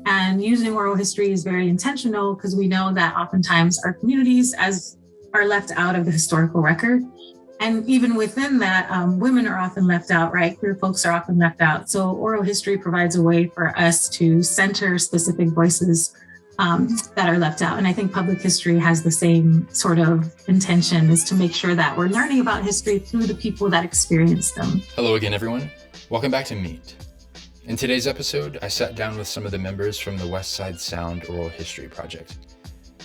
And using oral history is very intentional because we know that oftentimes our communities are left out of the historical record. And even within that, women are often left out, right? Queer folks are often left out. So oral history provides a way for us to center specific voices that are left out. And I think public history has the same sort of intention, is to make sure that we're learning about history through the people that experience them. Hello again, everyone. Welcome back to Meet. In today's episode, I sat down with some of the members from the West Side Sound Oral History Project.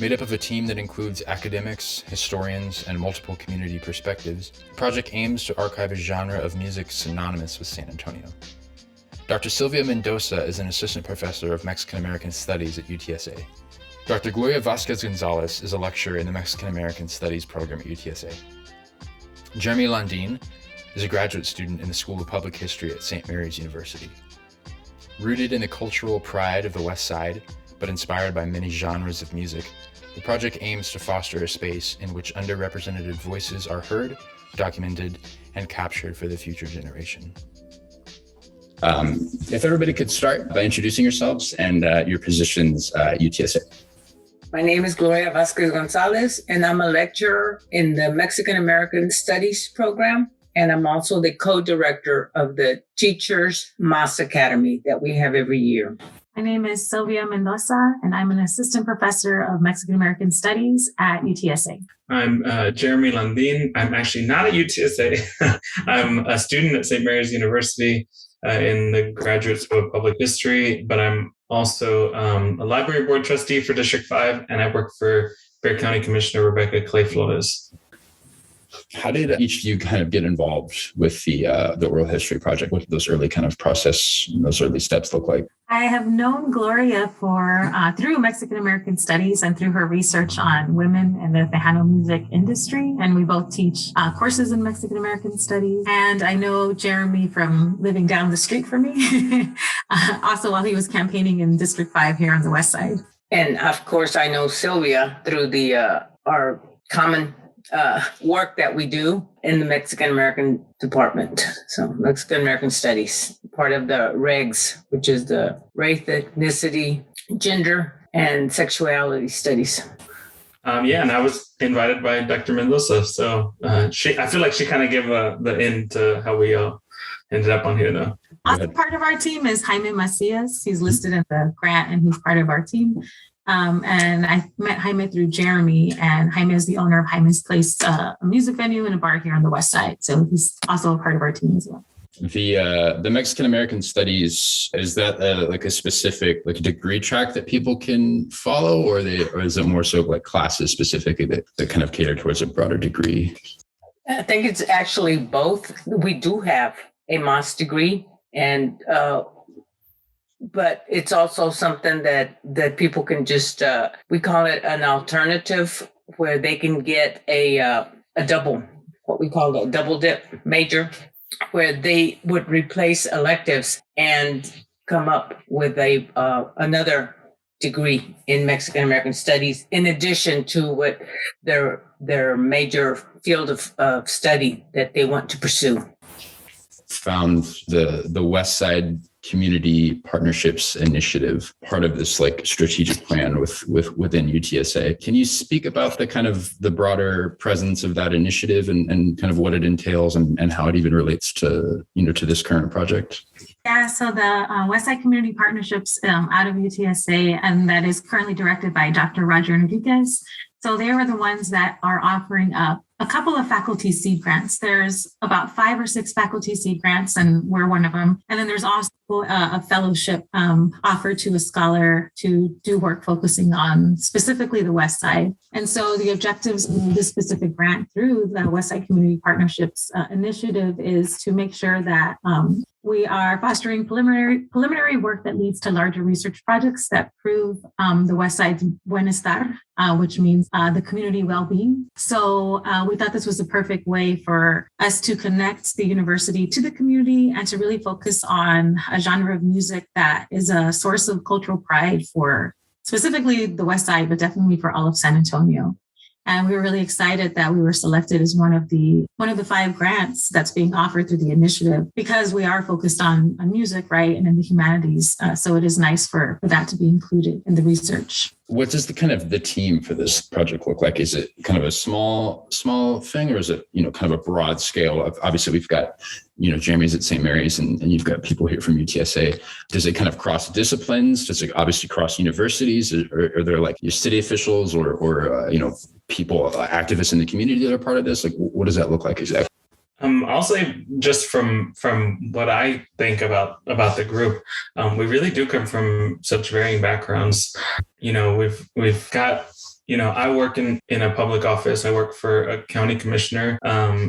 Made up of a team that includes academics, historians, and multiple community perspectives, the project aims to archive a genre of music synonymous with San Antonio. Dr. Sylvia Mendoza is an assistant professor of Mexican American Studies at UTSA. Dr. Gloria Vásquez Gonzáles is a lecturer in the Mexican American Studies program at UTSA. Geremy Landin is a graduate student in the School of Public History at St. Mary's University. Rooted in the cultural pride of the West Side, but inspired by many genres of music, the project aims to foster a space in which underrepresented voices are heard, documented, and captured for the future generation. If everybody could start by introducing yourselves and your positions at UTSA. My name is Gloria Vásquez Gonzáles, and I'm a lecturer in the Mexican American Studies program. And I'm also the co-director of the Teachers Mass Academy that we have every year. My name is Sylvia Mendoza, and I'm an assistant professor of Mexican American Studies at UTSA. I'm Geremy Landin. I'm actually not at UTSA. I'm a student at St. Mary's University in the Graduate School of Public History, but I'm also a library board trustee for District 5, and I work for Bexar County Commissioner Rebecca Clay Flores. How did each of you kind of get involved with the oral history project? What did those early kind of process, those early steps look like? I have known Gloria through Mexican American Studies and through her research on women in the Paisano music industry. And we both teach courses in Mexican American Studies. And I know Geremy from living down the street from me, also while he was campaigning in District 5 here on the West Side. And of course, I know Sylvia through our common work that we do in the Mexican American department. So Mexican American Studies, part of the regs, which is the race, ethnicity, gender, and sexuality studies. And I was invited by Dr. Mendoza. So I feel like she kind of gave the in to how we ended up on here though. Also part of our team is Jaime Macias. He's listed in the grant and he's part of our team. And I met Jaime through Geremy, and Jaime is the owner of Jaime's Place, a music venue and a bar here on the West Side. So he's also a part of our team as well. The Mexican American Studies, is that like a specific like degree track that people can follow, or is it more so like classes specifically that kind of cater towards a broader degree? I think it's actually both. We do have a master's degree, and but it's also something that people can just, we call it an alternative, where they can get a double, what we call a double dip major, where they would replace electives and come up with another degree in Mexican American Studies, in addition to what their major field of study that they want to pursue. Found the West Side Community Partnerships Initiative, part of this like strategic plan within UTSA. Can you speak about the kind of the broader presence of that initiative and kind of what it entails and how it even relates to this current project? Yeah, so the West Side Community Partnerships out of UTSA, and that is currently directed by Dr. Roger Enriquez. So they are the ones that are offering up a couple of faculty seed grants. There's about 5 or 6 faculty seed grants, and we're one of them. And then there's also a fellowship offered to a scholar to do work focusing on specifically the West Side. And so the objectives of this specific grant through the West Side Community Partnerships Initiative is to make sure that we are fostering preliminary work that leads to larger research projects that prove the West Side's buenestar, which means the community well-being. So we thought this was the perfect way for us to connect the university to the community and to really focus on a genre of music that is a source of cultural pride for specifically the West Side, but definitely for all of San Antonio. And we were really excited that we were selected as one of the 5 grants that's being offered through the initiative, because we are focused on music, right, and in the humanities. So it is nice for that to be included in the research. What does the team for this project look like? Is it kind of a small thing, or is it, kind of a broad scale of, obviously we've got, Geremy's at St. Mary's and you've got people here from UTSA. Does it kind of cross disciplines? Does it obviously cross universities? Or are there like your city officials or people, activists in the community that are part of this? Like, what does that look like exactly? I'll say, just from what I think about the group, we really do come from such varying backgrounds. We've got, I work in a public office. I work for a county commissioner.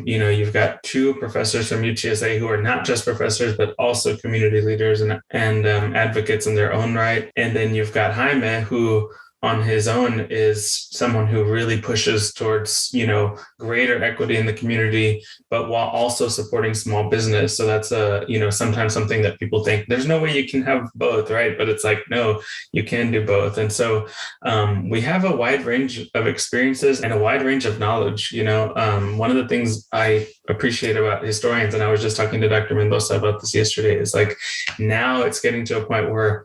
You've got 2 professors from UTSA who are not just professors, but also community leaders and advocates in their own right. And then you've got Jaime, who on his own is someone who really pushes towards, greater equity in the community, but while also supporting small business. So that's sometimes something that people think there's no way you can have both, right? But it's like, no, you can do both. And so we have a wide range of experiences and a wide range of knowledge. One of the things I appreciate about historians, and I was just talking to Dr. Mendoza about this yesterday, is like, now it's getting to a point where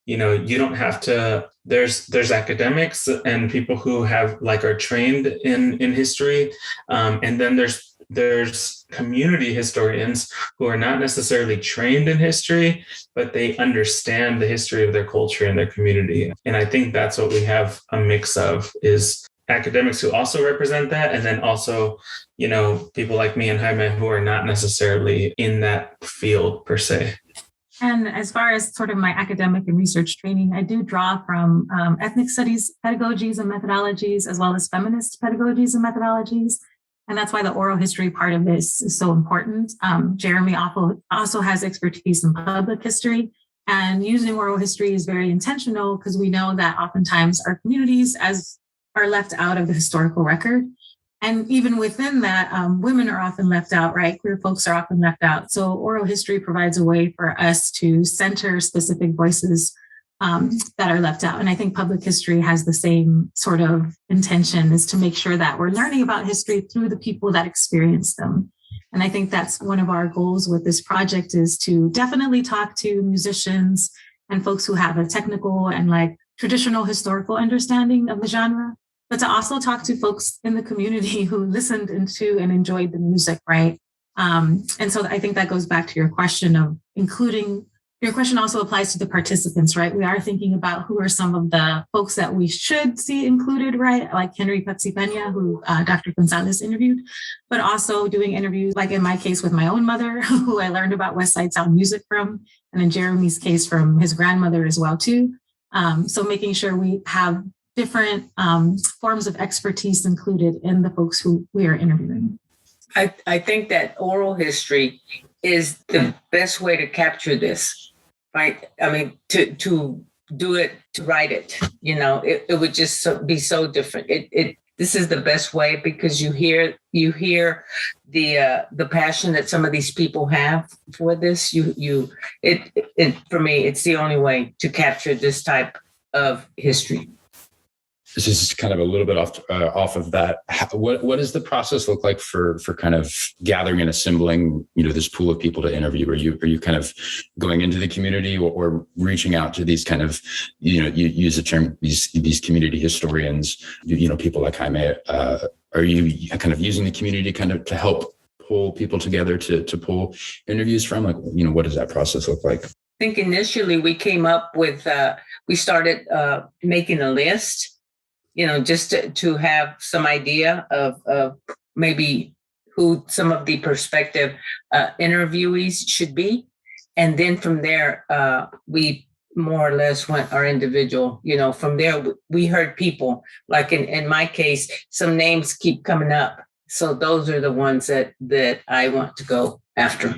you don't have to, there's academics and people who are trained in history. And then there's community historians who are not necessarily trained in history, but they understand the history of their culture and their community. And I think that's what we have a mix of, is academics who also represent that. And then also, people like me and Jaime who are not necessarily in that field per se. And as far as sort of my academic and research training, I do draw from ethnic studies pedagogies and methodologies, as well as feminist pedagogies and methodologies. And that's why the oral history part of this is so important. Geremy also has expertise in public history, and using oral history is very intentional because we know that oftentimes our communities are left out of the historical record. And even within that, women are often left out, right? Queer folks are often left out. So oral history provides a way for us to center specific voices that are left out. And I think public history has the same sort of intention, is to make sure that we're learning about history through the people that experience them. And I think that's one of our goals with this project, is to definitely talk to musicians and folks who have a technical and traditional historical understanding of the genre, but to also talk to folks in the community who listened into and enjoyed the music, right? And so I think that goes back to your question of including. Your question also applies to the participants, right? We are thinking about who are some of the folks that we should see included, right? Like Henry Pena, who Dr. Gonzáles interviewed, but also doing interviews, like in my case with my own mother, who I learned about West Side Sound music from, and in Geremy's case from his grandmother as well, too. So making sure we have different forms of expertise included in the folks who we are interviewing. I think that oral history is the best way to capture this. Right. I mean, to do it, to write it, it would just be so different. This is the best way, because you hear the passion that some of these people have for this. For me, it's the only way to capture this type of history. This is kind of a little bit off of that. What does the process look like for kind of gathering and assembling, this pool of people to interview? Are you kind of going into the community or reaching out to these kind of, you use the term, these community historians, people like Jaime? Are you kind of using the community kind of to help pull people together to pull interviews from? What does that process look like? I think initially we came up with, we started making a list, just to have some idea of maybe who some of the prospective interviewees should be. And then from there, we more or less went our individual, from there, we heard people, like in my case, some names keep coming up. So those are the ones that I want to go after.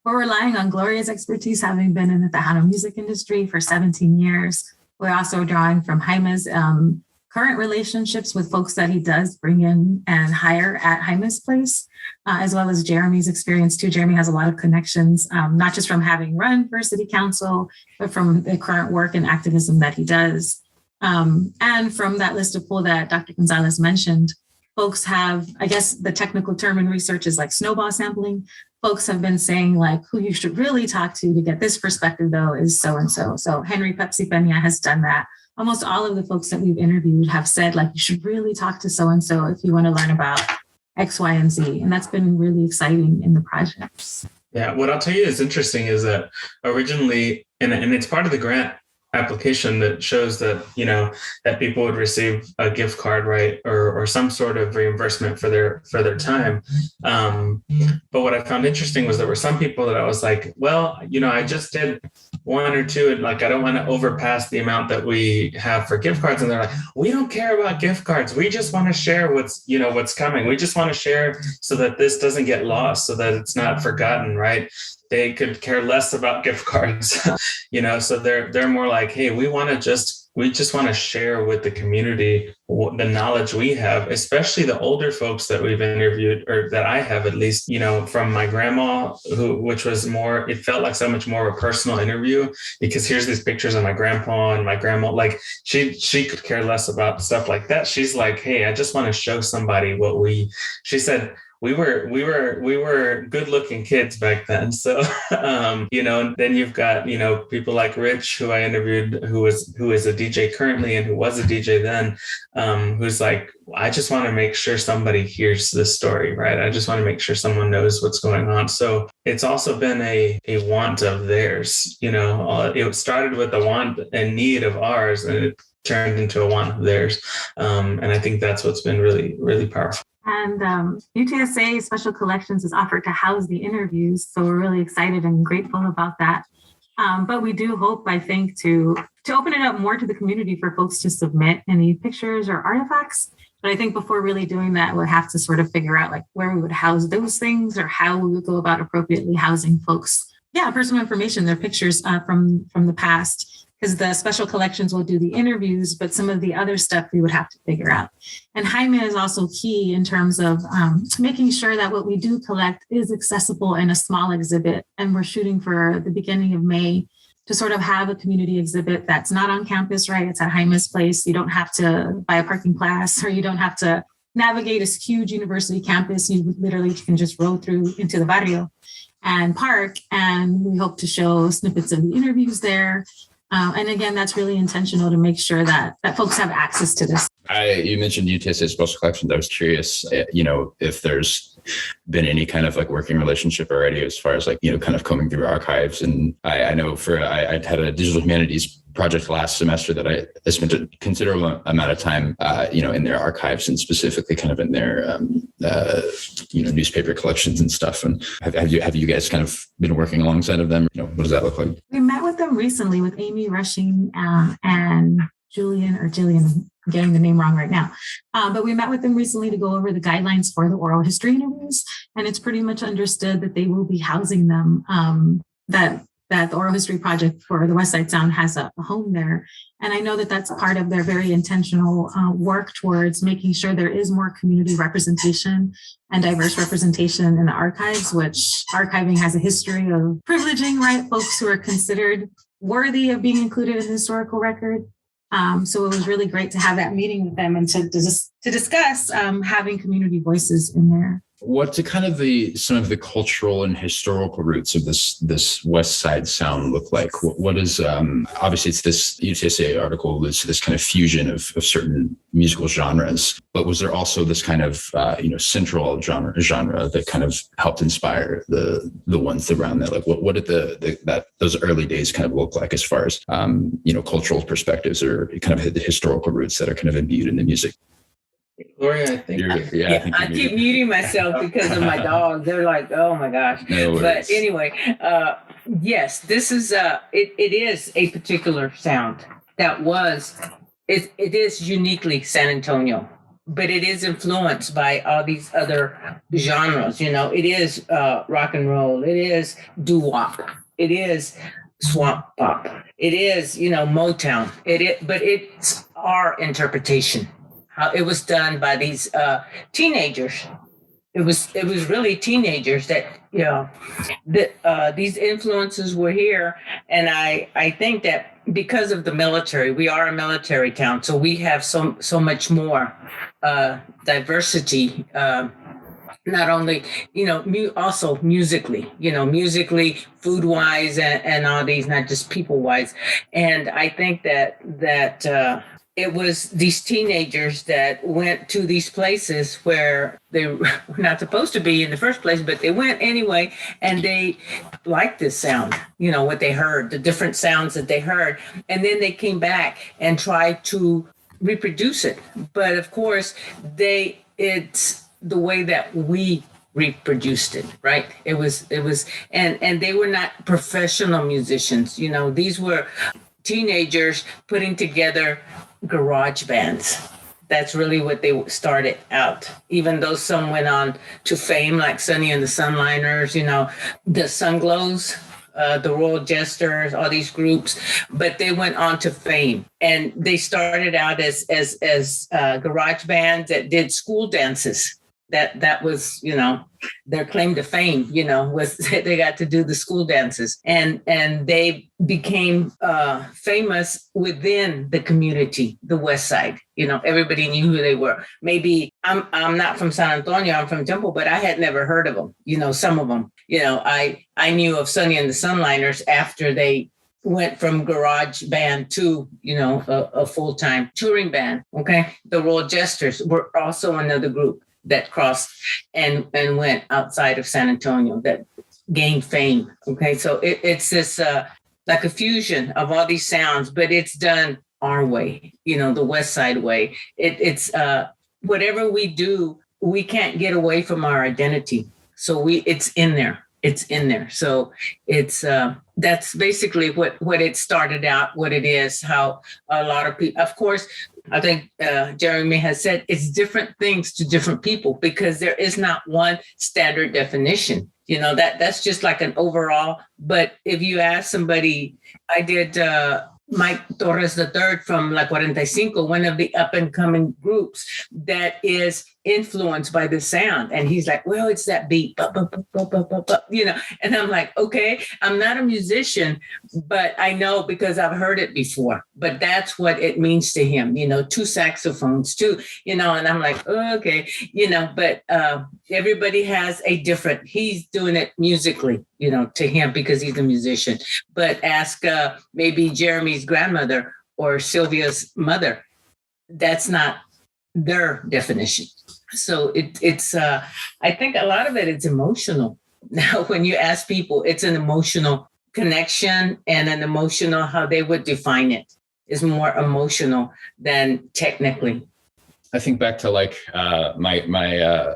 We're relying on Gloria's expertise, having been in the Tejano music industry for 17 years. We're also drawing from Jaime's current relationships with folks that he does bring in and hire at Jaime's place, as well as Geremy's experience too. Geremy has a lot of connections, not just from having run for city council, but from the current work and activism that he does. And from that list of poll that Dr. González mentioned, folks have, I guess the technical term in research is like snowball sampling. Folks have been saying like, who you should really talk to get this perspective though is so-and-so. So Henry Pepsi Peña has done that. Almost all of the folks that we've interviewed have said like, you should really talk to so-and-so if you want to learn about X, Y, and Z. And that's been really exciting in the projects. Yeah, what I'll tell you is interesting is that originally, and it's part of the grant application that shows that, that people would receive a gift card, right, or some sort of reimbursement for their time. But what I found interesting was there were some people that I was like, well, I just did one or two, and like I don't want to overpass the amount that we have for gift cards. And they're like, we don't care about gift cards. We just want to share what's coming. We just want to share so that this doesn't get lost, so that it's not forgotten, right? They could care less about gift cards, so they're more like, hey, we just want to share with the community the knowledge we have, especially the older folks that we've interviewed, or that I have at least, from my grandma, which was more, it felt like so much more of a personal interview, because here's these pictures of my grandpa and my grandma, like she could care less about stuff like that. She's like, hey, I just want to show somebody she said, we were good looking kids back then. So, and then you've got, people like Rich, who I interviewed, who is a DJ currently and who was a DJ then, who's like, I just want to make sure somebody hears this story, right? I just want to make sure someone knows what's going on. So it's also been a want of theirs, it started with a want and need of ours, and it turned into a want of theirs. And I think that's what's been really, really powerful. And UTSA Special Collections is offered to house the interviews. So we're really excited and grateful about that. But we do hope, I think, to open it up more to the community for folks to submit any pictures or artifacts. But I think before really doing that, we'll have to sort of figure out like where we would house those things, or how we would go about appropriately housing folks. Yeah, personal information, their pictures from the past. Because the special collections will do the interviews, but some of the other stuff we would have to figure out. And Jaime is also key in terms of making sure that what we do collect is accessible in a small exhibit. And we're shooting for the beginning of May to sort of have a community exhibit that's not on campus, right? It's at Jaime's place. You don't have to buy a parking pass, or you don't have to navigate a huge university campus. You literally can just roll through into the barrio and park. And we hope to show snippets of the interviews there. And again, that's really intentional to make sure that folks have access to this. You mentioned UTSA Special Collections. I was curious, if there's been any kind of like working relationship already as far as like, kind of combing through archives. And I know I had a digital humanities project last semester that I spent a considerable amount of time, in their archives, and specifically kind of in their, newspaper collections and stuff. And have you guys kind of been working alongside of them? What does that look like? We met with them recently with Amy Rushing and Jillian, I'm getting the name wrong right now. But we met with them recently to go over the guidelines for the oral history interviews. And it's pretty much understood that they will be housing them, that the Oral History Project for the West Side Sound has a home there. And I know that that's part of their very intentional work towards making sure there is more community representation and diverse representation in the archives, which archiving has a history of privileging, right? Folks who are considered worthy of being included in the historical record. So it was really great to have that meeting with them and to discuss having community voices in there. What do kind of some of the cultural and historical roots of this West Side Sound look like? What is obviously it's this UTSA article is this kind of fusion of certain musical genres, but was there also this kind of central genre that kind of helped inspire the ones around that? Like what did those early days kind of look like as far as cultural perspectives or kind of the historical roots that are kind of imbued in the music? Gloria, I think. I keep muting myself because of my dog. They're like, oh my gosh. No but anyway, yes, this is it is a particular sound that it is uniquely San Antonio, but it is influenced by all these other genres. It is rock and roll. It is doo-wop. It is swamp pop. It is Motown. But it's our interpretation. How it was done by these teenagers. It was really teenagers that these influences were here, and I think that because of the military, we are a military town, so we have so much more diversity. Not only, also musically, food wise and all these, not just people wise. And I think that it was these teenagers that went to these places where they were not supposed to be in the first place, but they went anyway, and they liked this sound, what they heard, the different sounds that they heard. And then they came back and tried to reproduce it. But of course, it's the way that we reproduced it, right? It was, and they were not professional musicians. These were teenagers putting together garage bands. That's really what they started out, even though some went on to fame, like Sonny and the Sunliners, the Sunglows, the Royal Jesters, all these groups, but they went on to fame. And they started out as garage bands that did school dances. That was, their claim to fame, was they got to do the school dances, and they became famous within the community, the West Side. Everybody knew who they were. Maybe I'm not from San Antonio, I'm from Temple, but I had never heard of them. Some of them, I knew of Sonny and the Sunliners after they went from garage band to, a full-time touring band. Okay. The Royal Jesters were also another group that crossed and went outside of San Antonio that gained fame. Okay, so it's this like a fusion of all these sounds, but it's done our way, the West Side way. It's whatever we do, we can't get away from our identity. So it's in there. It's in there. So it's that's basically what it started out, what it is, how a lot of people, of course, I think Geremy has said it's different things to different people because there is not one standard definition. That's just like an overall. But if you ask somebody, I did Mike Torres III from La 45, one of the up and coming groups that is influenced by the sound. And he's like, well, it's that beat, and I'm like, okay, I'm not a musician, but I know because I've heard it before, but that's what it means to him, 2 saxophones too, and I'm like, oh, okay, but everybody has a different, he's doing it musically, to him because he's a musician. But ask maybe Jeremy's grandmother or Sylvia's mother, that's not their definition. So it's I think a lot of it is emotional. Now, when you ask people, it's an emotional connection and an emotional, how they would define it is more emotional than technically. I think back to like my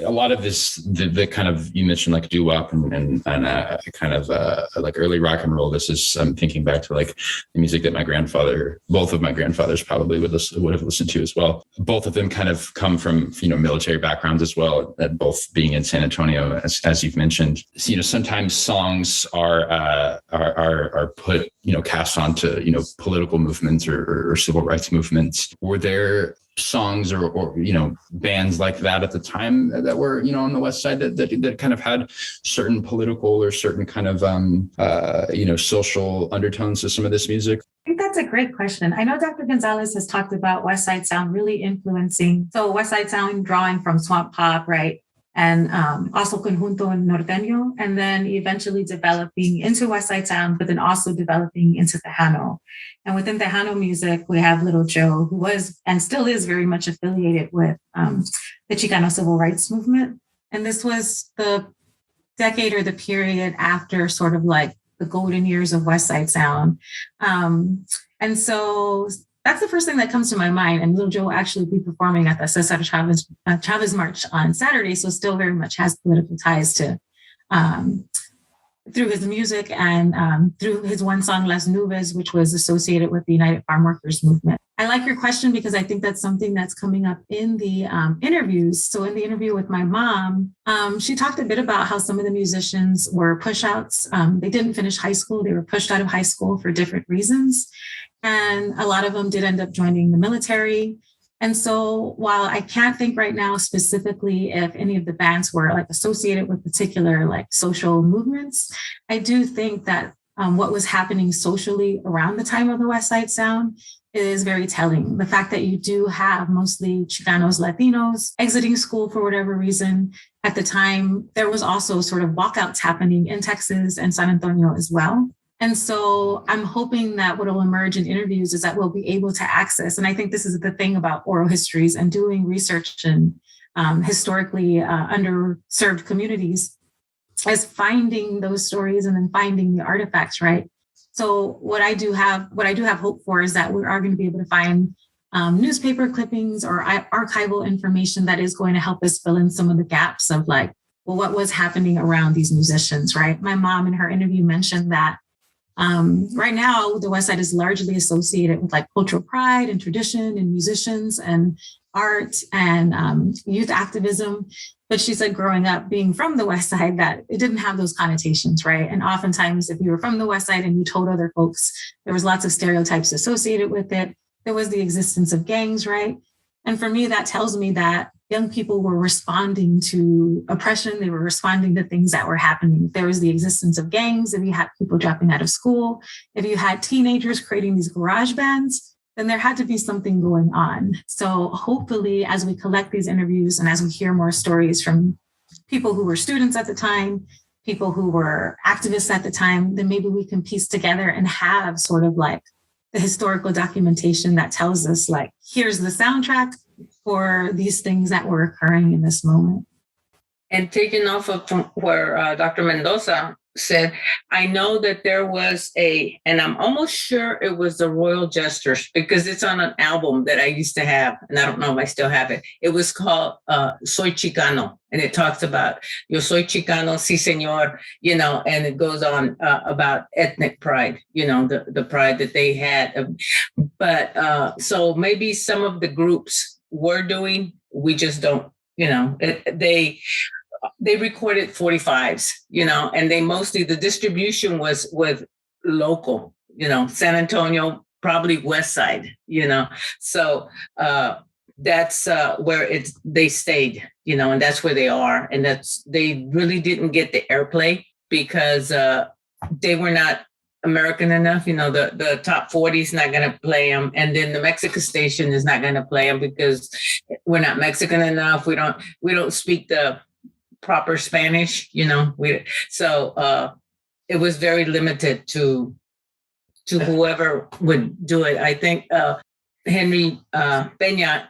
a lot of this, the kind of, you mentioned like doo-wop and kind of like early rock and roll. This is, I'm thinking back to like the music that both of my grandfathers probably would have listened to as well. Both of them kind of come from, military backgrounds as well, both being in San Antonio, as you've mentioned. Sometimes songs are put, cast onto, political movements or civil rights movements. Were there songs or bands like that at the time that were on the West Side that kind of had certain political or certain kind of social undertones to some of this music? I think that's a great question. I know Dr. Gonzáles has talked about West Side Sound really influencing. So West Side Sound drawing from swamp pop, right? And also conjunto and norteño, and then eventually developing into West Side Sound, but then also developing into Tejano. And within Tejano music, we have Little Joe, who was and still is very much affiliated with the Chicano civil rights movement. And this was the decade or the period after sort of like the golden years of West Side Sound. And so that's the first thing that comes to my mind. And Little Joe will actually be performing at the Cesar Chavez March on Saturday. So still very much has political ties to through his music and through his one song, Las Nubes, which was associated with the United Farm Workers Movement. I like your question because I think that's something that's coming up in the interviews. So in the interview with my mom, she talked a bit about how some of the musicians were push-outs. They didn't finish high school. They were pushed out of high school for different reasons. And a lot of them did end up joining the military. And so while I can't think right now specifically if any of the bands were like associated with particular like social movements, I do think that what was happening socially around the time of the West Side Sound is very telling. The fact that you do have mostly Chicanos, Latinos exiting school for whatever reason. At the time, there was also sort of walkouts happening in Texas and San Antonio as well. And so I'm hoping that what will emerge in interviews is that we'll be able to access, and I think this is the thing about oral histories and doing research in historically underserved communities, is finding those stories and then finding the artifacts, right? So what I do have hope for is that we are going to be able to find newspaper clippings or archival information that is going to help us fill in some of the gaps of like, well, what was happening around these musicians, right? My mom in her interview mentioned that right now the West Side is largely associated with like cultural pride and tradition and musicians and art and youth activism. But she said growing up, being from the West Side, that it didn't have those connotations, right? And oftentimes if you were from the West Side and you told other folks, there was lots of stereotypes associated with it. There was the existence of gangs, right? And for me, that tells me that young people were responding to oppression. They were responding to things that were happening. If there was the existence of gangs, if you had people dropping out of school, if you had teenagers creating these garage bands, then there had to be something going on. So hopefully, as we collect these interviews and as we hear more stories from people who were students at the time, people who were activists at the time, then maybe we can piece together and have sort of like the historical documentation that tells us like, here's the soundtrack for these things that were occurring in this moment. And taking off of from where Dr. Mendoza said, I know that there was and I'm almost sure it was the Royal Jesters, because it's on an album that I used to have, and I don't know if I still have it. It was called Soy Chicano, and it talks about, yo soy Chicano, sí señor, and it goes on about ethnic pride, the pride that they had. But so maybe some of the groups were doing, we just don't, they recorded 45s, and they mostly, the distribution was with local, San Antonio, probably West Side, so that's where they stayed, and that's where they are. And they really didn't get the airplay because they were not American enough. The top 40 is not going to play them. And then the Mexican station is not going to play them because we're not Mexican enough. We don't speak the proper Spanish, so it was very limited to whoever would do it. I think Henry Peña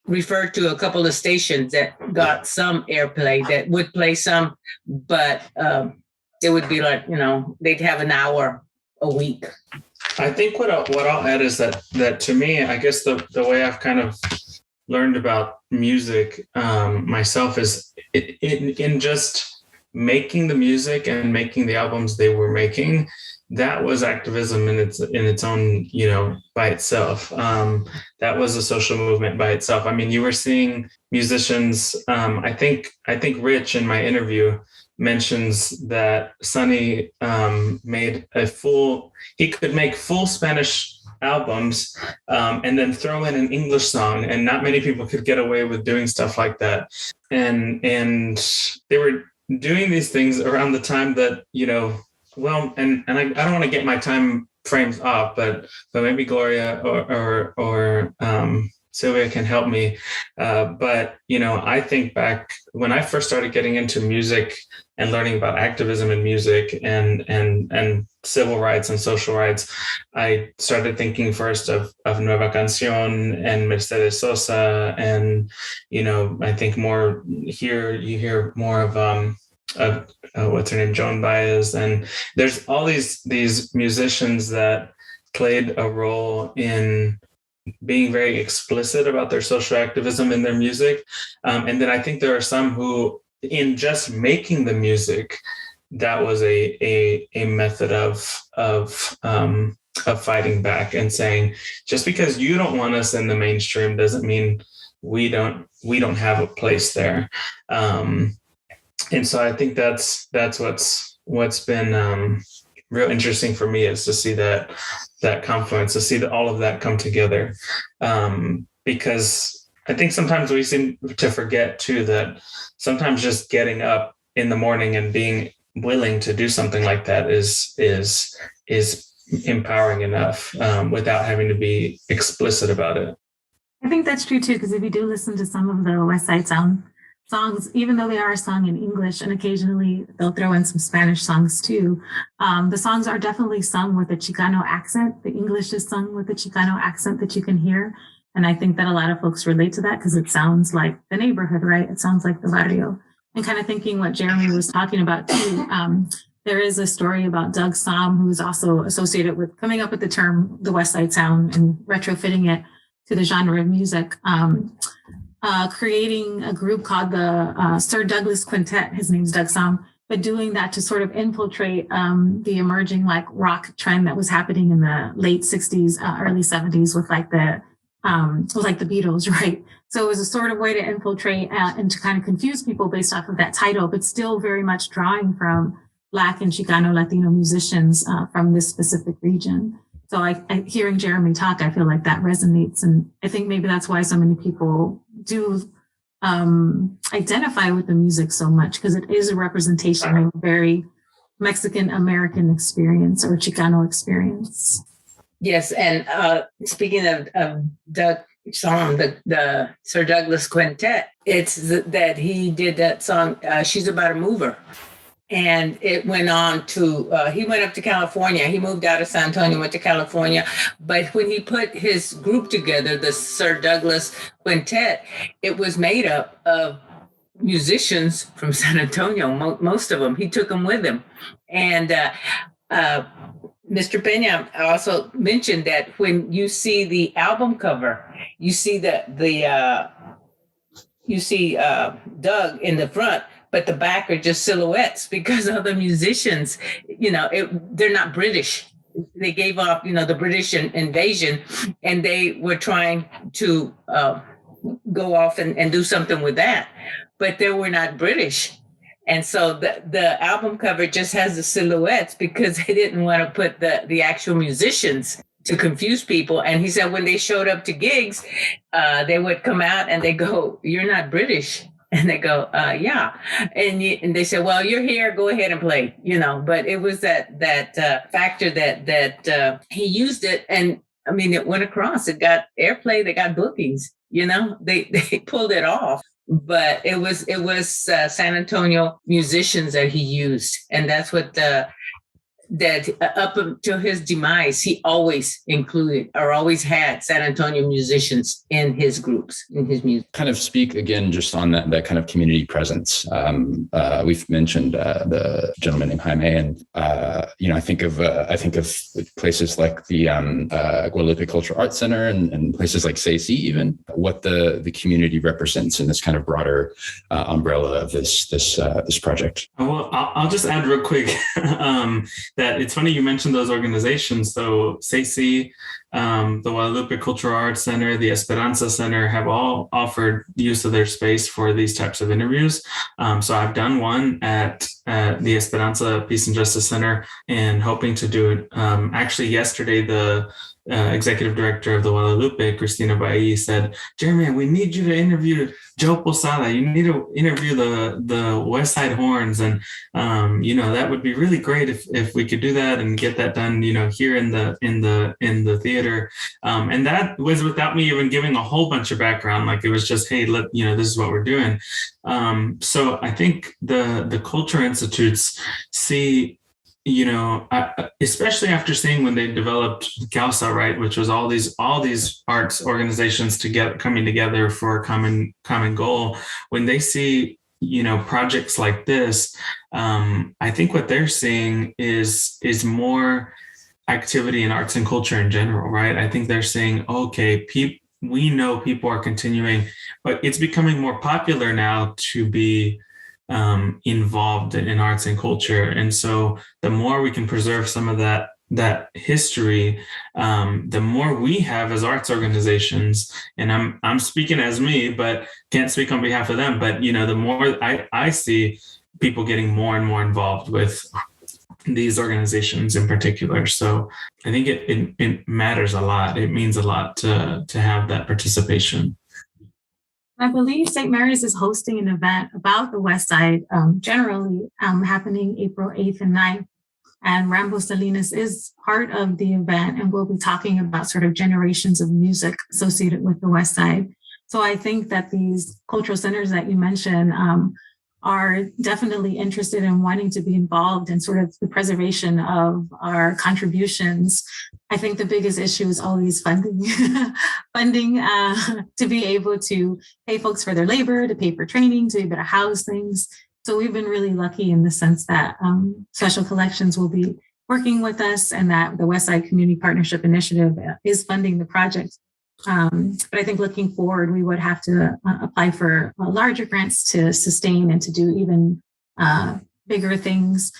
referred to a couple of stations that got some airplay that would play some, but it would be like, they'd have an hour a week. I think what I'll add is that to me, I guess the way I've kind of learned about music myself is in just making the music and making the albums they were making. That was activism in its own, by itself. That was a social movement by itself. I mean, you were seeing musicians. I think Rich in my interview mentions that Sonny he could make full Spanish albums and then throw in an English song, and not many people could get away with doing stuff like that. And they were doing these things around the time that, well, and I don't want to get my time frames off, but maybe Gloria or Sylvia can help me. But, I think back when I first started getting into music and learning about activism in music and civil rights and social rights, I started thinking first of Nueva Canción and Mercedes Sosa. And, I think more here, you hear more of what's her name, Joan Baez. And there's all these musicians that played a role in being very explicit about their social activism in their music. And then I think there are some who, in just making the music, that was a method of fighting back and saying, just because you don't want us in the mainstream doesn't mean we don't have a place there. And so I think that's what's been real interesting for me, is to see that confluence, to see all of that come together. Because I think sometimes we seem to forget too that sometimes just getting up in the morning and being willing to do something like that is empowering enough without having to be explicit about it. I think that's true too, because if you do listen to some of the West Side Sound songs, even though they are sung in English, and occasionally they'll throw in some Spanish songs too, the songs are definitely sung with a Chicano accent. The English is sung with a Chicano accent that you can hear. And I think that a lot of folks relate to that because it sounds like the neighborhood, right? It sounds like the barrio. And kind of thinking what Geremy was talking about too, there is a story about Doug Somm, who's also associated with coming up with the term the West Side Sound and retrofitting it to the genre of music, creating a group called the Sir Douglas Quintet. His name's Doug Somm, but doing that to sort of infiltrate the emerging like rock trend that was happening in the late 60s, early 70s with like the Beatles, right? So it was a sort of way to infiltrate and to kind of confuse people based off of that title, but still very much drawing from Black and Chicano Latino musicians from this specific region. So I hearing Geremy talk, I feel like that resonates. And I think maybe that's why so many people do identify with the music so much, because it is a representation of a very Mexican American experience or Chicano experience. Yes, and speaking of Doug Somm, the Sir Douglas Quintet, it's that he did that song, She's About a Mover. And it went on to, he went up to California. He moved out of San Antonio, went to California. But when he put his group together, the Sir Douglas Quintet, it was made up of musicians from San Antonio, most of them. He took them with him. And Mr. Pena also mentioned that when you see the album cover, you see Doug in the front, but the back are just silhouettes because of the musicians. They're not British. They gave up, the British invasion, and they were trying to go off and do something with that, but they were not British. And so the album cover just has the silhouettes because they didn't want to put the actual musicians to confuse people. And he said when they showed up to gigs, they would come out and they go, "You're not British." And they go, "Yeah." And they said, "Well, you're here, go ahead and play," but it was that factor that he used it. And I mean, it went across, it got airplay, they got bookings, they pulled it off. But it was San Antonio musicians that he used. And that's what that up until his demise, he always included or always had San Antonio musicians in his groups, in his music. Kind of speak again just on that kind of community presence. We've mentioned the gentleman named Jaime, and I think of places like the Guadalupe Cultural Arts Center and places like SACI, even what the community represents in this kind of broader umbrella of this project. Well, I'll just add real quick that it's funny you mentioned those organizations. So SACI, the Guadalupe Cultural Arts Center, the Esperanza Center have all offered use of their space for these types of interviews. So I've done one at the Esperanza Peace and Justice Center and hoping to do it. Actually, yesterday, the executive director of the Guadalupe, Cristina Bailly, said, "Geremy, we need you to interview Joe Posada. You need to interview the West Side Horns, and that would be really great if we could do that and get that done, here in the theater." And that was without me even giving a whole bunch of background. Like it was just, hey, this is what we're doing. So I think the culture institutes see. Especially after seeing when they developed CAUSA, right, which was all these arts organizations coming together for a common goal. When they see, projects like this, I think what they're seeing is more activity in arts and culture in general, right? I think they're saying, okay, we know people are continuing, but it's becoming more popular now to be involved in arts and culture. And so the more we can preserve some of that history, the more we have as arts organizations, and I'm speaking as me, but can't speak on behalf of them, but the more I see people getting more and more involved with these organizations in particular. So I think it matters a lot. It means a lot to have that participation. I believe St. Mary's is hosting an event about the West Side, generally happening April 8th and 9th. And Rambo Salinas is part of the event, and we'll be talking about sort of generations of music associated with the West Side. So I think that these cultural centers that you mentioned are definitely interested in wanting to be involved in sort of the preservation of our contributions. I think the biggest issue is always funding, to be able to pay folks for their labor, to pay for training, to be able to house things. So we've been really lucky in the sense that Special Collections will be working with us, and that the Westside Community Partnership Initiative is funding the project. But I think looking forward, we would have to apply for larger grants to sustain and to do even bigger things.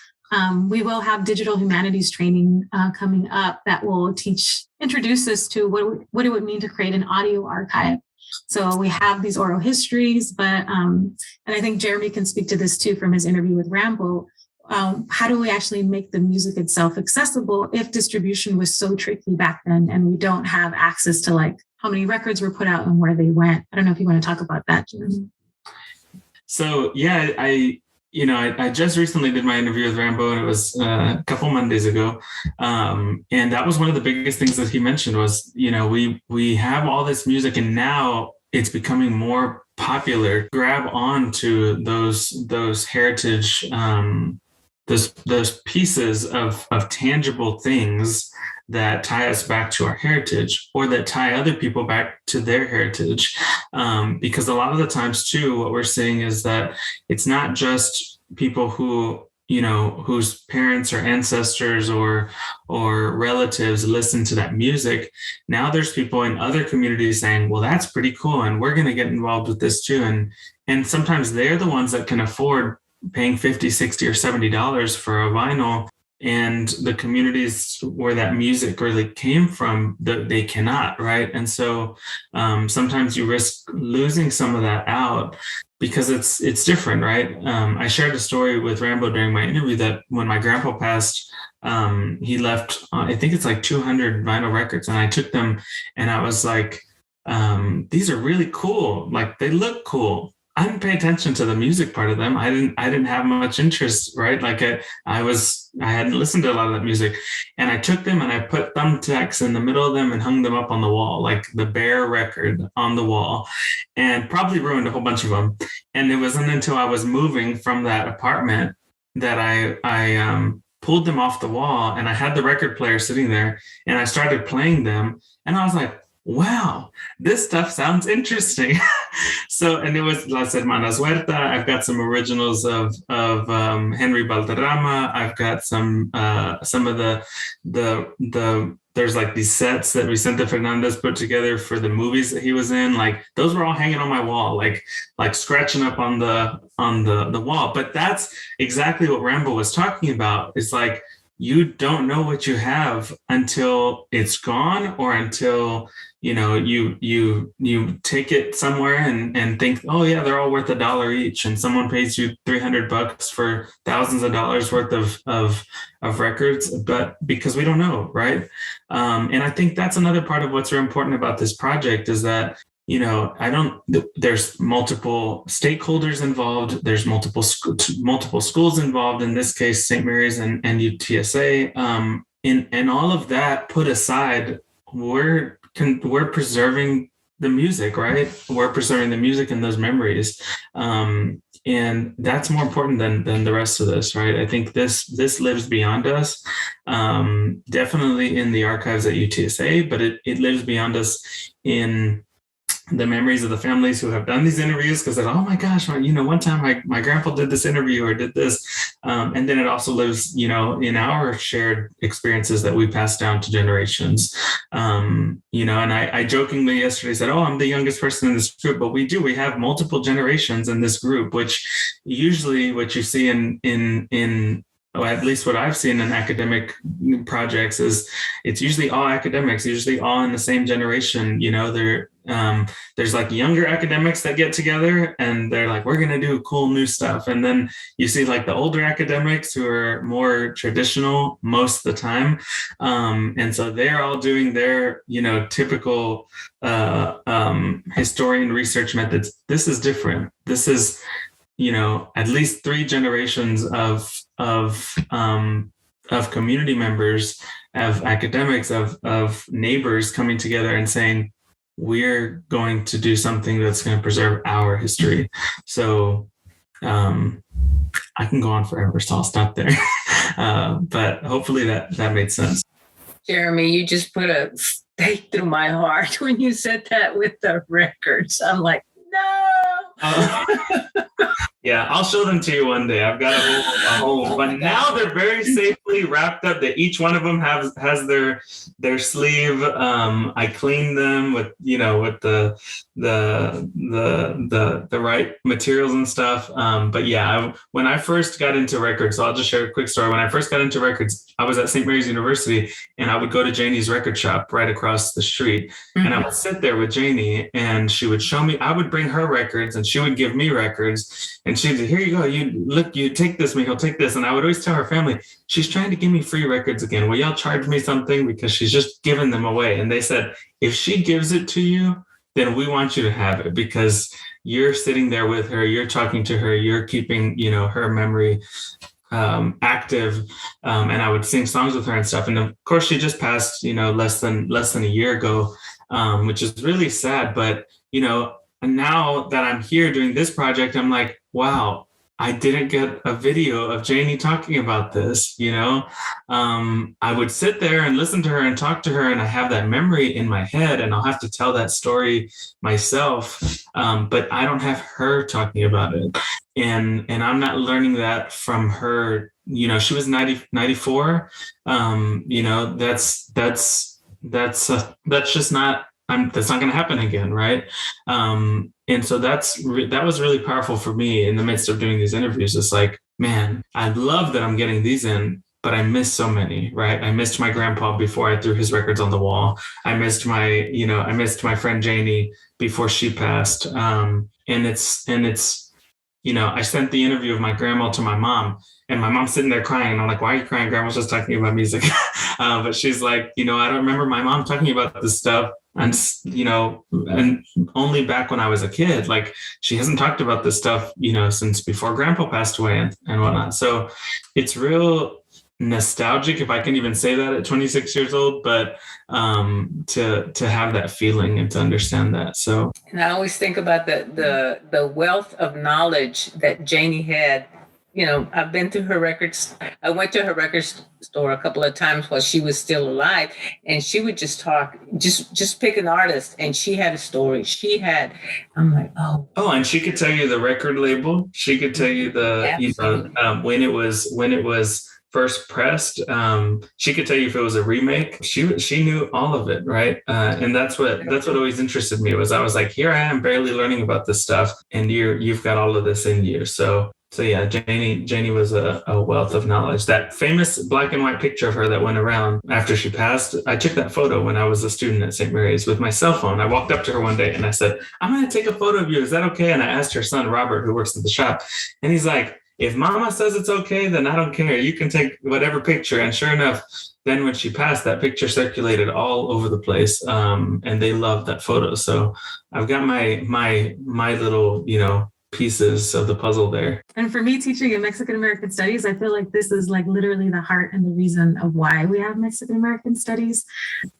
We will have digital humanities training coming up that will introduce us to what it would mean to create an audio archive. So we have these oral histories, but, and I think Geremy can speak to this too from his interview with Rambo. How do we actually make the music itself accessible if distribution was so tricky back then and we don't have access to like how many records were put out and where they went? I don't know if you want to talk about that, Geremy. So yeah, I just recently did my interview with Rambo, and it was a couple Mondays ago. And that was one of the biggest things that he mentioned was, we have all this music and now it's becoming more popular. Grab on to those heritage, those pieces of tangible things that tie us back to our heritage, or that tie other people back to their heritage. Because a lot of the times too, what we're seeing is that it's not just people who, whose parents or ancestors or relatives listen to that music. Now there's people in other communities saying, well, that's pretty cool, and we're going to get involved with this too. And sometimes they're the ones that can afford paying $50, $60, or $70 for a vinyl. And the communities where that music really came from, they cannot, right? And so sometimes you risk losing some of that out because it's different, right? I shared a story with Rambo during my interview that when my grandpa passed, he left, I think it's like 200 vinyl records, and I took them and I was like, these are really cool. Like, they look cool. I didn't pay attention to the music part of them. I didn't have much interest, right? Like I hadn't listened to a lot of that music, and I took them and I put thumbtacks in the middle of them and hung them up on the wall, like the Bear record on the wall, and probably ruined a whole bunch of them. And it wasn't until I was moving from that apartment that I pulled them off the wall, and I had the record player sitting there, and I started playing them, and I was like, wow, this stuff sounds interesting. So, and it was Las Hermanas Huerta. I've got some originals of Henry Valderrama. I've got some of the there's like these sets that Vicente Fernandez put together for the movies that he was in. Like, those were all hanging on my wall, like scratching up on the wall. But that's exactly what Rambo was talking about. It's like, you don't know what you have until it's gone, or until you take it somewhere and think, oh yeah, they're all worth $1 each, and someone pays you $300 for thousands of dollars worth of records, but because we don't know, right? And I think that's another part of what's very important about this project is that there's multiple stakeholders involved. There's multiple schools involved, in this case, St. Mary's and UTSA. And all of that put aside, we're preserving the music, right? We're preserving the music and those memories. And that's more important than the rest of this, right? I think this lives beyond us, definitely in the archives at UTSA, but it lives beyond us in the memories of the families who have done these interviews, because they're, oh my gosh, one time my grandpa did this interview or did this. And then it also lives, in our shared experiences that we pass down to generations. And I jokingly yesterday said, oh, I'm the youngest person in this group, but we have multiple generations in this group, which usually what you see in at least what I've seen in academic projects, is it's usually all academics, usually all in the same generation. There's like younger academics that get together and they're like, we're going to do cool new stuff. And then you see like the older academics who are more traditional most of the time. And so they're all doing their, typical historian research methods. This is different. This is, at least 3 generations of community members, of academics, of neighbors coming together and saying, we're going to do something that's going to preserve our history. So I can go on forever, so I'll stop there. But hopefully that made sense. Geremy, you just put a stake through my heart when you said that with the records. I'm like, no. Yeah, I'll show them to you one day. I've got a whole but now they're very safely wrapped up. That each one of them has their sleeve. I cleaned them with the right materials and stuff. But yeah, when I first got into records, so I'll just share a quick story. When I first got into records, I was at St. Mary's University, and I would go to Janie's record shop right across the street, and I would sit there with Janie, and she would show me. I would bring her records, and she would give me records. And she'd say, here you go, you take this, Michael, take this. And I would always tell her family, she's trying to give me free records again. Will y'all charge me something? Because she's just giving them away. And they said, if she gives it to you, then we want you to have it, because you're sitting there with her, you're talking to her, you're keeping, her memory active. And I would sing songs with her and stuff. And of course, she just passed, less than a year ago, which is really sad. But, and now that I'm here doing this project, I'm like, wow, I didn't get a video of Janie talking about this, I would sit there and listen to her and talk to her, and I have that memory in my head, and I'll have to tell that story myself. But I don't have her talking about it. And I'm not learning that from her. She was 94. That's just not, that's not going to happen again, right? And so that was really powerful for me in the midst of doing these interviews. It's like, man, I love that I'm getting these in, but I missed so many, right? I missed my grandpa before I threw his records on the wall. I missed my friend Janie before she passed. And it's I sent the interview of my grandma to my mom, and my mom's sitting there crying, and I'm like, why are you crying? Grandma's just talking about music. But she's like, I don't remember my mom talking about this stuff. And, and only back when I was a kid, like she hasn't talked about this stuff, since before grandpa passed away and whatnot. So it's real nostalgic, if I can even say that at 26 years old, but to have that feeling and to understand that. So, and I always think about the wealth of knowledge that Janie had. I've been to her records. I went to her record store a couple of times while she was still alive, and she would just talk, just pick an artist, and she had a story. I'm like, oh, and she could tell you the record label. She could tell you when it was first pressed. She could tell you if it was a remake. She knew all of it, right? And that's what always interested me. I was like, here I am barely learning about this stuff, and you've got all of this in you. So yeah, Janie was a wealth of knowledge. That famous black and white picture of her that went around after she passed, I took that photo when I was a student at St. Mary's with my cell phone. I walked up to her one day and I said, I'm going to take a photo of you. Is that okay? And I asked her son, Robert, who works at the shop. And he's like, if mama says it's okay, then I don't care. You can take whatever picture. And sure enough, then when she passed, that picture circulated all over the place. And they loved that photo. So I've got my little, pieces of the puzzle there. And for me, teaching in Mexican American Studies, I feel like this is like literally the heart and the reason of why we have Mexican American Studies.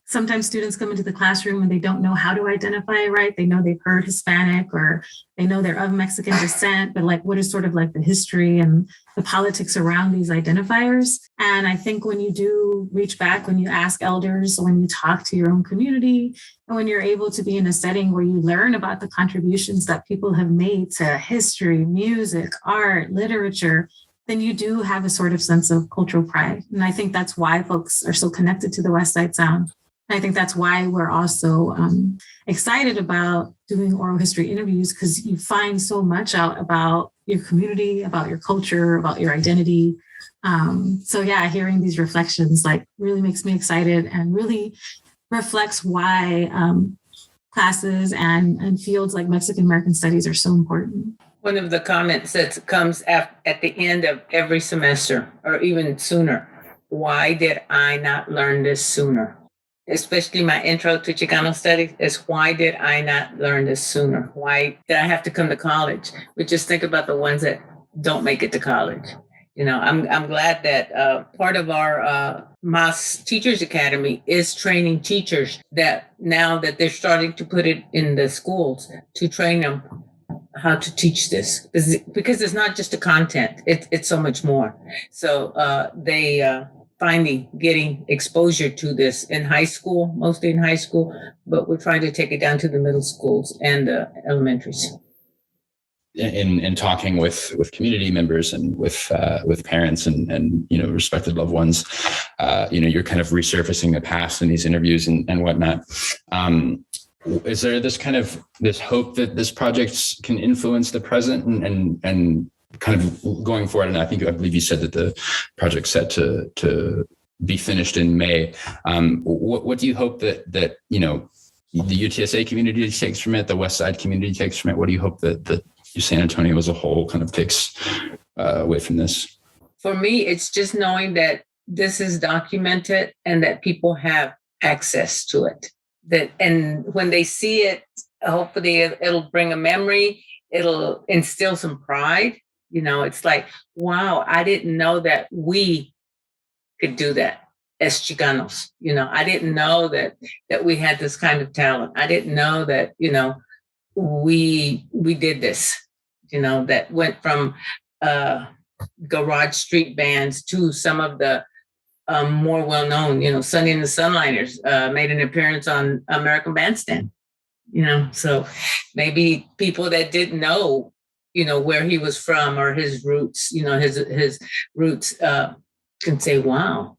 Sometimes students come into the classroom and they don't know how to identify, right? They know they've heard Hispanic or they know they're of Mexican descent, but like what is sort of like the history and the politics around these identifiers? And I think when you do reach back, when you ask elders, when you talk to your own community, and when you're able to be in a setting where you learn about the contributions that people have made to history, music, art, literature, then you do have a sort of sense of cultural pride. And I think that's why folks are so connected to the West Side Sound. I think that's why we're also excited about doing oral history interviews, because you find so much out about, your community, about your culture, about your identity. So yeah, hearing these reflections like really makes me excited and really reflects why classes and fields like Mexican American Studies are so important. One of the comments that comes at the end of every semester, or even sooner, why did I not learn this sooner? Especially my intro to Chicano studies is, why did I not learn this sooner? Why did I have to come to college? We just think about the ones that don't make it to college. You know, I'm glad that part of our MAS Teachers Academy is training teachers, that now that they're starting to put it in the schools to train them how to teach this, because it's not just the content, it's so much more. So they finally getting exposure to this in high school, mostly in high school, but we're trying to take it down to the middle schools and elementaries. In talking with community members and with parents and respected loved ones, you're kind of resurfacing the past in these interviews and whatnot. Is there this hope that this project can influence the present and kind of going forward? And I believe you said that the project's set to be finished in May. What do you hope that the UTSA community takes from it, the West Side community takes from it? What do you hope that San Antonio as a whole kind of takes away from this? For me, it's just knowing that this is documented and that people have access to it. And when they see it, hopefully it'll bring a memory. It'll instill some pride. It's like, wow, I didn't know that we could do that as Chicanos. I didn't know that we had this kind of talent. I didn't know that, we did this, that went from garage street bands to some of the more well-known, Sonny and the Sunliners made an appearance on American Bandstand, so maybe people that didn't know, where he was from or his roots, his roots can say, wow,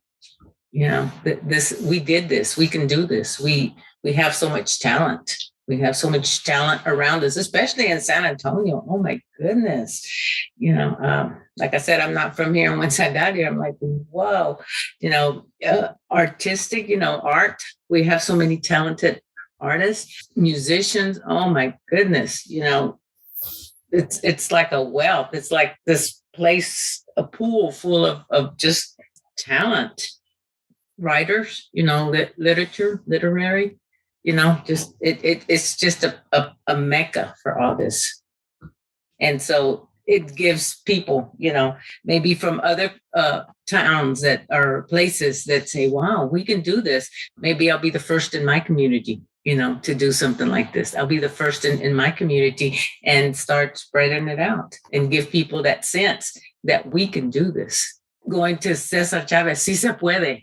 this, we did this, we can do this. We have so much talent. We have so much talent around us, especially in San Antonio. Oh my goodness. Like I said, I'm not from here. And once I got here, I'm like, whoa, artistic, art. We have so many talented artists, musicians. Oh my goodness. It's like a wealth. It's like this place, a pool full of just talent. Writers, literature, literary. Just it's just a mecca for all this. And so it gives people, maybe from other towns that are places that say, wow, we can do this. Maybe I'll be the first in my community, to do something like this. I'll be the first in my community and start spreading it out and give people that sense that we can do this. Going to Cesar Chavez, sí se puede,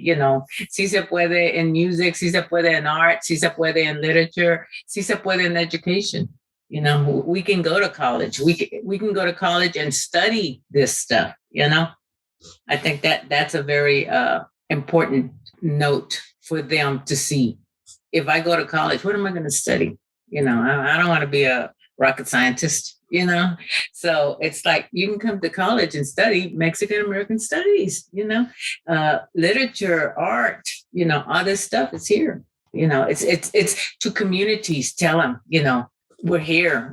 sí se puede in music, sí se puede in art, sí se puede in literature, sí se puede in education. We can go to college. We can go to college and study this stuff, I think that's a very important note for them to see. If I go to college, what am I going to study? I don't want to be a rocket scientist. So it's like you can come to college and study Mexican American Studies, literature, art, all this stuff is here. It's to communities, tell them, we're here,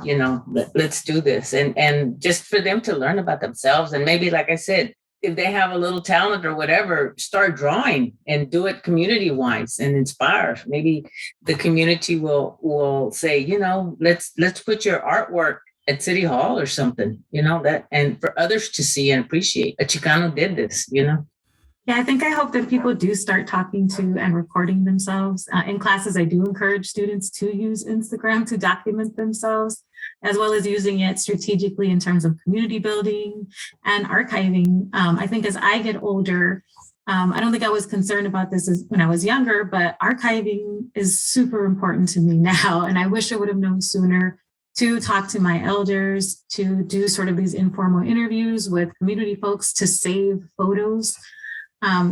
let's do this. And just for them to learn about themselves. And maybe, like I said, if they have a little talent or whatever, start drawing and do it community-wise and inspire. Maybe the community will say, let's put your artwork at City Hall or something, that, and for others to see and appreciate. A Chicano did this, Yeah, I hope that people do start talking to and recording themselves. In classes, I do encourage students to use Instagram to document themselves, as well as using it strategically in terms of community building and archiving. I think as I get older, I don't think I was concerned about this when I was younger, but archiving is super important to me now. And I wish I would have known sooner to talk to my elders, to do sort of these informal interviews with community folks, to save photos.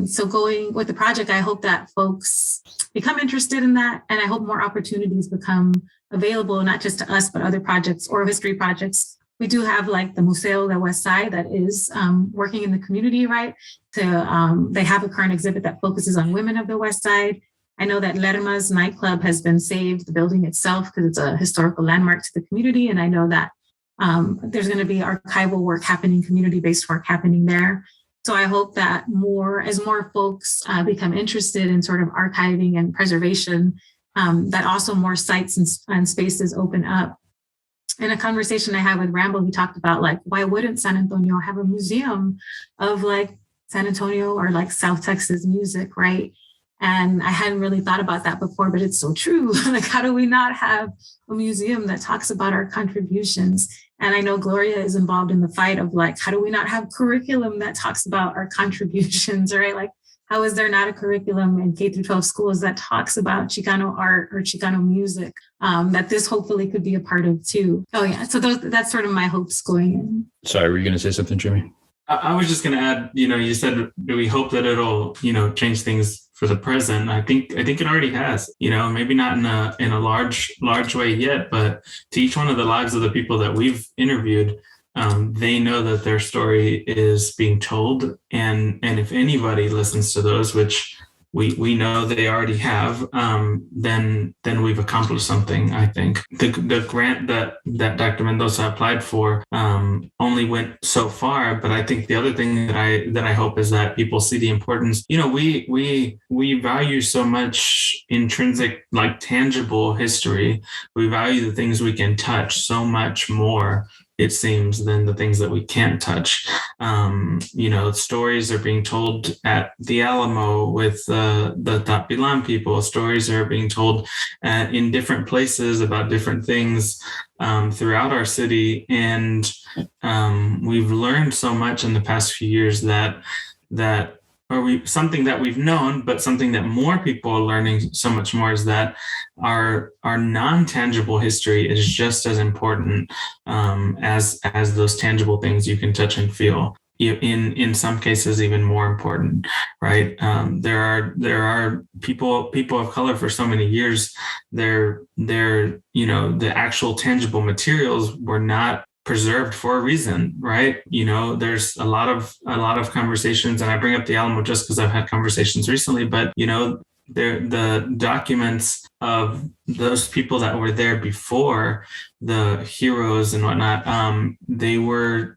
So going with the project, I hope that folks become interested in that. And I hope more opportunities become available, not just to us, but other projects or history projects We do have like the Museo de West Side that is working in the community, right? They have a current exhibit that focuses on women of the West Side. I know that Lerma's nightclub has been saved, the building itself, because it's a historical landmark to the community. And I know that there's going to be archival work happening, community-based work happening there. So I hope that as more folks become interested in sort of archiving and preservation, that also more sites and spaces open up. In a conversation I had with Rambo, he talked about like, why wouldn't San Antonio have a museum of like San Antonio or like South Texas music, right? And I hadn't really thought about that before, but it's so true. Like, how do we not have a museum that talks about our contributions? And I know Gloria is involved in the fight of like, how do we not have curriculum that talks about our contributions, right? Like, how is there not a curriculum in K through 12 schools that talks about Chicano art or Chicano music that this hopefully could be a part of too? Oh yeah, so that's sort of my hopes going in. Sorry, were you going to say something, Geremy? I was just going to add, you said, do we hope that it'll, change things for the present? I think it already has, maybe not in a large way yet, but to each one of the lives of the people that we've interviewed, they know that their story is being told. And if anybody listens to those, which we know they already have, then we've accomplished something. I think the grant that Dr. Mendoza applied for only went so far, but I think the other thing that I hope is that people see the importance. We value so much intrinsic, like tangible history. We value the things we can touch so much more, it seems, than the things that we can't touch. Stories are being told at the Alamo with the Tapilan people. Stories are being told in different places about different things throughout our city. And we've learned so much in the past few years something that we've known, but something that more people are learning so much more is that our non-tangible history is just as important as those tangible things you can touch and feel. In some cases, even more important, right? There are people of color for so many years. The actual tangible materials were not preserved for a reason, right? There's a lot of conversations, and I bring up the Alamo just because I've had conversations recently, but the documents of those people that were there before, the heroes and whatnot, they were,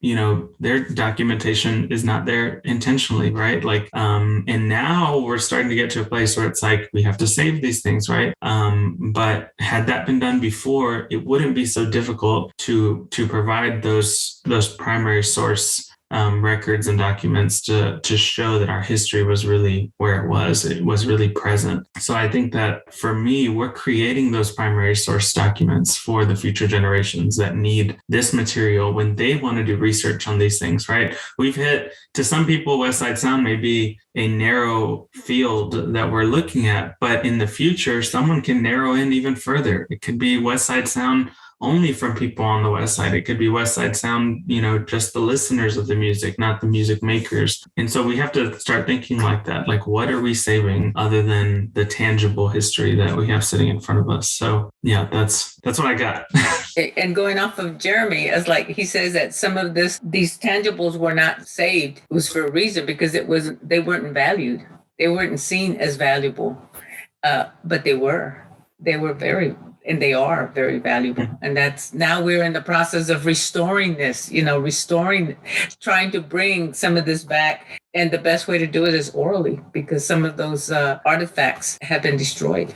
their documentation is not there intentionally, right? Like, and now we're starting to get to a place where it's like, we have to save these things, right? But had that been done before, it wouldn't be so difficult to provide those primary source records and documents to show that our history was really where it was really present. So I think that for me, we're creating those primary source documents for the future generations that need this material when they want to do research on these things, right? We've hit, to some people, West Side Sound may be a narrow field that we're looking at, but in the future, someone can narrow in even further. It could be West Side Sound only from people on the West Side. It could be West Side Sound, just the listeners of the music, not the music makers. And so we have to start thinking like that. Like, what are we saving other than the tangible history that we have sitting in front of us? So yeah, that's what I got. And going off of Geremy, as like he says that some of these tangibles were not saved. It was for a reason, because they weren't valued. They weren't seen as valuable, but they were. They were and they are very valuable. And now we're in the process of restoring this, trying to bring some of this back. And the best way to do it is orally, because some of those artifacts have been destroyed.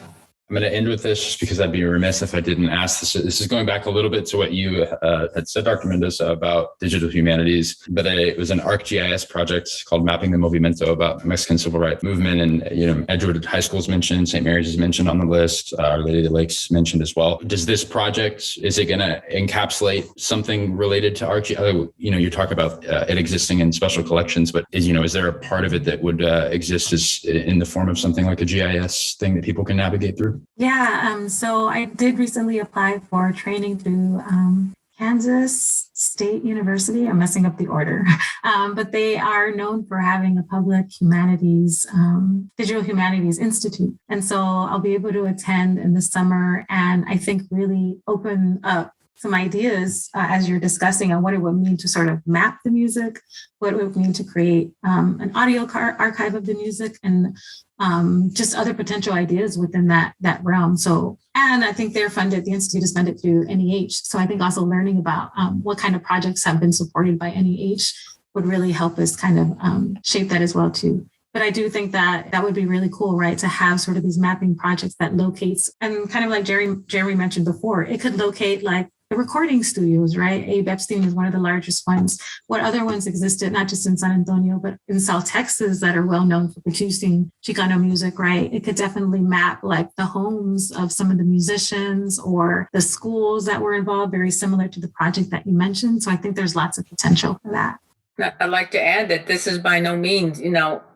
I'm going to end with this just because I'd be remiss if I didn't ask this. This is going back a little bit to what you had said, Dr. Mendoza, about digital humanities, but it was an ArcGIS project called Mapping the Movimiento about the Mexican Civil Rights Movement. And, Edgewood High School is mentioned, St. Mary's is mentioned on the list, Our Lady of the Lakes mentioned as well. Does this project, is it going to encapsulate something related to ArcGIS? You talk about it existing in special collections, but is there a part of it that would exist as in the form of something like a GIS thing that people can navigate through? Yeah, so I did recently apply for training through Kansas State University. I'm messing up the order, but they are known for having a public humanities, digital humanities institute. And so I'll be able to attend in the summer and I think really open up some ideas as you're discussing on what it would mean to sort of map the music, what it would mean to create an audio archive of the music, and just other potential ideas within that realm. So, and I think they're funded, the Institute is funded through NEH. So I think also learning about what kind of projects have been supported by NEH would really help us kind of shape that as well too. But I do think that that would be really cool, right? To have sort of these mapping projects that locates, and kind of like Geremy mentioned before, it could locate like the recording studios, right? Abe Epstein is one of the largest ones. What other ones existed, not just in San Antonio, but in South Texas that are well known for producing Chicano music, right? It could definitely map like the homes of some of the musicians or the schools that were involved, very similar to the project that you mentioned. So I think there's lots of potential for that. I'd like to add that this is by no means,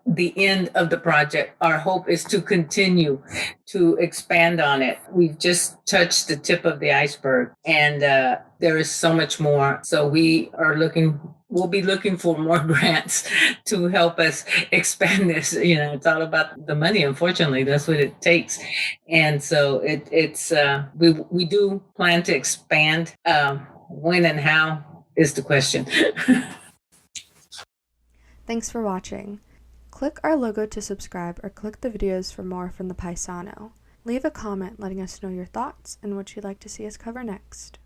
the end of the project. Our hope is to continue to expand on it. We've just touched the tip of the iceberg, and there is so much more. So we'll be looking for more grants to help us expand this. It's all about the money. Unfortunately, that's what it takes. And so we do plan to expand. When and how is the question. Thanks for watching. Click our logo to subscribe or click the videos for more from the Paisano. Leave a comment letting us know your thoughts and what you'd like to see us cover next.